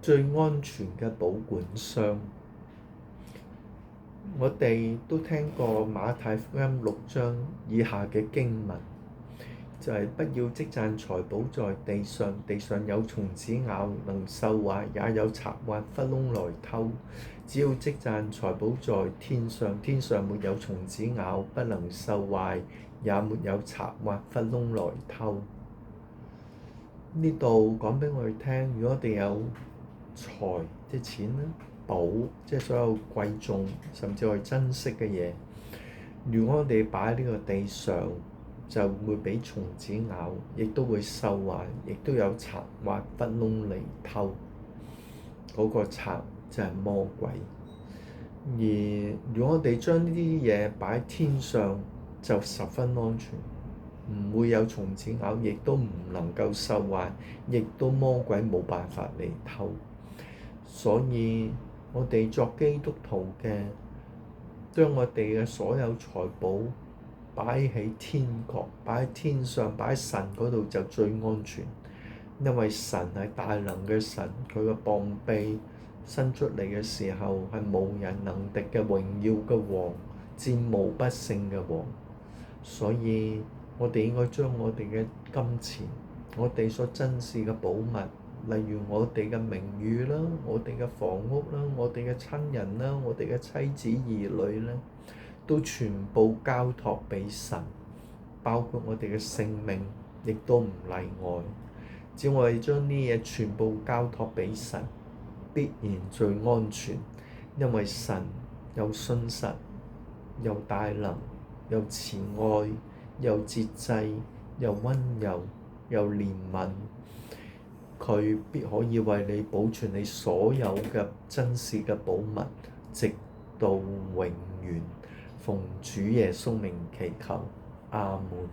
最安全嘅保管箱。我哋都聽過馬太福音6章以下嘅經文，就係不要積攢財寶在地上，地上有蟲子咬，能受壞；也有賊挖窟窿來偷。只要積攢財寶在天上，天上沒有蟲子咬，不能受壞，也沒有賊挖窟窿來偷。呢度講俾我哋聽，如果我哋有財即係錢啦，寶即係所有貴重甚至我哋珍惜嘅嘢，如果我哋擺喺呢個地上，就會俾蟲子咬，亦都會受壞，亦都有賊挖窟窿嚟偷。嗰個賊就係魔鬼。而如果我哋將呢啲嘢擺喺天上，就十分安全，唔會有蟲子咬，亦都唔能夠受壞，亦都魔鬼冇辦法嚟偷。所以我哋作基督徒嘅，將我哋嘅所有財寶擺喺天國，擺喺天上，擺喺神嗰度就最安全。因為神係大能嘅神，佢嘅膀臂伸出嚟嘅時候係無人能敵嘅榮耀嘅王，戰無不勝嘅王。所以我哋應該將我哋嘅金錢，我哋所珍視嘅寶物，例如我哋嘅名譽啦，我哋嘅房屋啦，我哋嘅親人啦，我哋嘅妻子兒女咧，都全部交託俾神，包括我哋嘅性命，亦都唔例外。只要我哋將呢嘢全部交託俾神，必然最安全，因為神有信實，有大能，有慈愛，有節制，有溫柔，有憐憫。佢必可以為你保存你所有嘅珍視嘅寶物，直到永遠。奉主耶穌名祈求，阿門。